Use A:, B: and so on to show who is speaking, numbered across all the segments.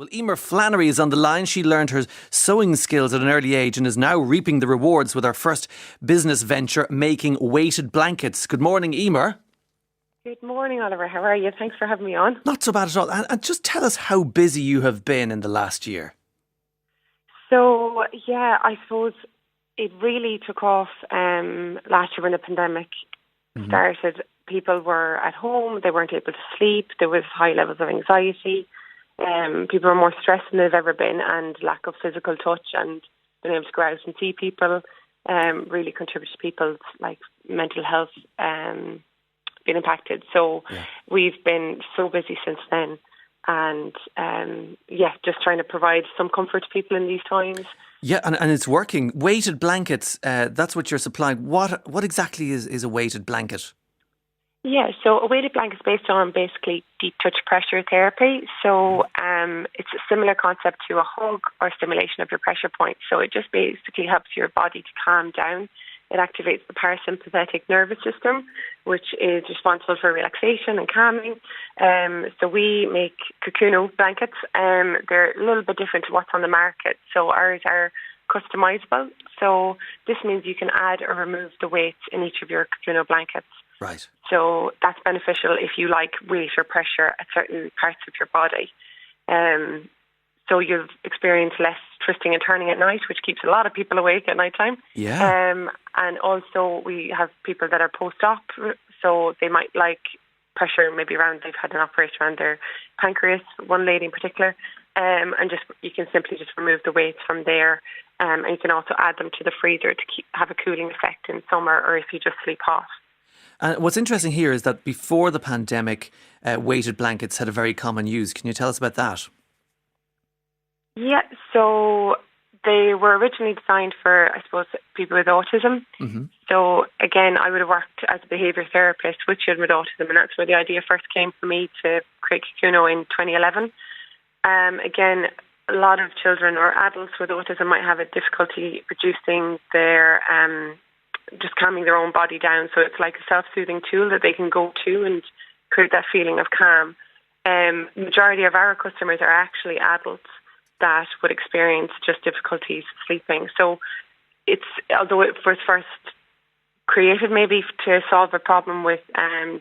A: Well, Emer Flannery is on the line. She learned her sewing skills at an early age and is now reaping the rewards with her first business venture, making weighted blankets. Good morning, Emer.
B: Good morning, Oliver. How are you? Thanks for having me on.
A: Not so bad at all. And just tell us how busy you have been in the last year.
B: So, I suppose it really took off last year when the pandemic started. People were at home, they weren't able to sleep, there was high levels of anxiety. People were more stressed than they've ever been, and lack of physical touch and being able to go out and see people really contributed to people's mental health being impacted. So we've been so busy since then, and just trying to provide some comfort to people in these times.
A: Yeah, and it's working. Weighted blankets, that's what you're supplying. What exactly is a weighted blanket?
B: Yeah, so a weighted blanket is based on basically deep touch pressure therapy. So it's a similar concept to a hug or stimulation of your pressure point. So it just basically helps your body to calm down. It activates the parasympathetic nervous system, which is responsible for relaxation and calming. So we make Kocoono blankets. They're a little bit different to what's on the market. So ours are customizable. So this means you can add or remove the weights in each of your Kocoono blankets.
A: Right.
B: So that's beneficial if you like weight or pressure at certain parts of your body. So you've experienced less twisting and turning at night, which keeps a lot of people awake at night time.
A: Yeah.
B: And also we have people that are post-op, so they might like pressure maybe around, they've had an operation around their pancreas, one lady in particular, and you can simply just remove the weights from there. And you can also add them to the freezer to have a cooling effect in summer, or if you just sleep hot.
A: And what's interesting here is that before the pandemic, weighted blankets had a very common use. Can you tell us about that?
B: Yeah, so they were originally designed for, I suppose, people with autism. Mm-hmm. So again, I would have worked as a behaviour therapist with children with autism, and that's where the idea first came for me to create Kocoono in 2011. Again, a lot of children or adults with autism might have a difficulty reducing their just calming their own body down. So it's like a self-soothing tool that they can go to and create that feeling of calm. Majority of our customers are actually adults that would experience just difficulties sleeping. So although it was first created maybe to solve a problem with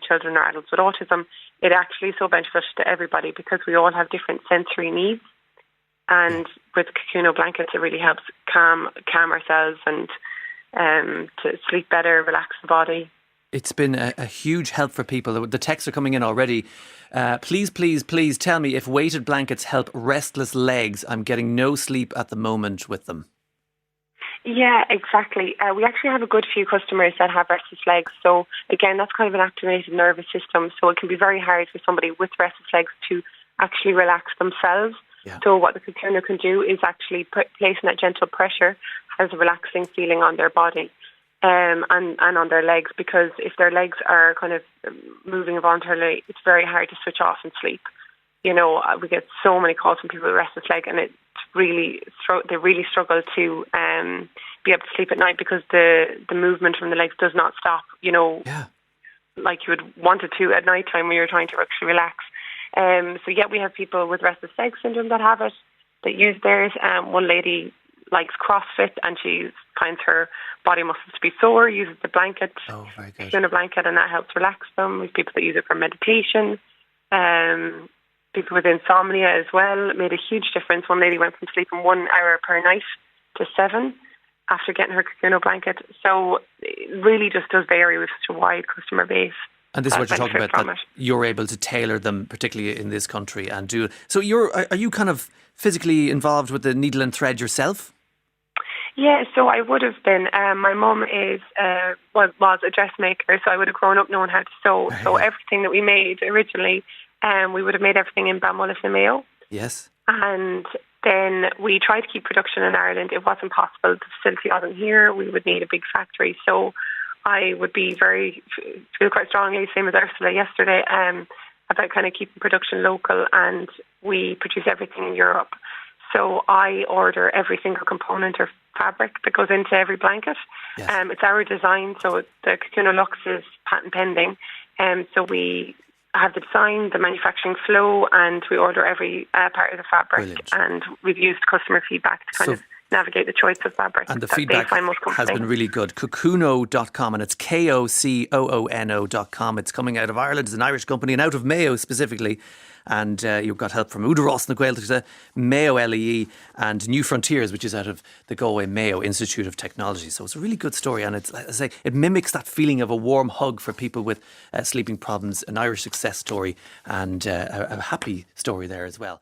B: children or adults with autism, it actually is so beneficial to everybody because we all have different sensory needs. And with Kocoono blankets, it really helps calm ourselves and to sleep better, relax the body.
A: It's been a huge help for people. The texts are coming in already. Please tell me if weighted blankets help restless legs. I'm getting no sleep at the moment with them.
B: Yeah, exactly. We actually have a good few customers that have restless legs. So again, that's kind of an activated nervous system. So it can be very hard for somebody with restless legs to actually relax themselves. Yeah. So what the Kocoono can do is actually placing that gentle pressure has a relaxing feeling on their body and on their legs, because if their legs are kind of moving voluntarily, it's very hard to switch off and sleep. You know, we get so many calls from people with restless leg, and they really struggle to be able to sleep at night because the movement from the legs does not stop, like you would want it to at night time when you're trying to actually relax. We have people with restless leg syndrome that have it, that use theirs. One lady likes CrossFit and she finds her body muscles to be sore, uses the blanket, in a blanket, and that helps relax them. We have people that use it for meditation. People with insomnia as well. It made a huge difference. One lady went from sleeping 1 hour per night to 7 after getting her Kocoono blanket. So it really just does vary with such a wide customer base.
A: And this is what you're talking about, that you're able to tailor them, particularly in this country, and do. So are you kind of physically involved with the needle and thread yourself?
B: Yeah, so I would have been. My mum was a dressmaker, so I would have grown up knowing how to sew. So everything that we made originally, we would have made everything in Balmullis and Mayo.
A: Yes. And
B: then we tried to keep production in Ireland. It wasn't possible. The facility wasn't here. We would need a big factory. So I would feel quite strongly, same as Ursula yesterday, about kind of keeping production local, and we produce everything in Europe. So I order every single component or fabric that goes into every blanket. Yes. It's our design, so the Kocoono Luxe is patent pending. So we have the design, the manufacturing flow, and we order every part of the fabric.
A: Brilliant.
B: And we've used customer feedback to kind of navigate the choice of fabric.
A: And the
B: that
A: feedback
B: they find most
A: has
B: comforting.
A: been really good. Kocoono.com, and it's Kocoono.com. It's coming out of Ireland. It's an Irish company and out of Mayo specifically. And you've got help from Uda Ross na Gaeltachta, Mayo LEE, and New Frontiers, which is out of the Galway Mayo Institute of Technology. So it's a really good story, and it's, as I say, it mimics that feeling of a warm hug for people with sleeping problems, an Irish success story, and a happy story there as well.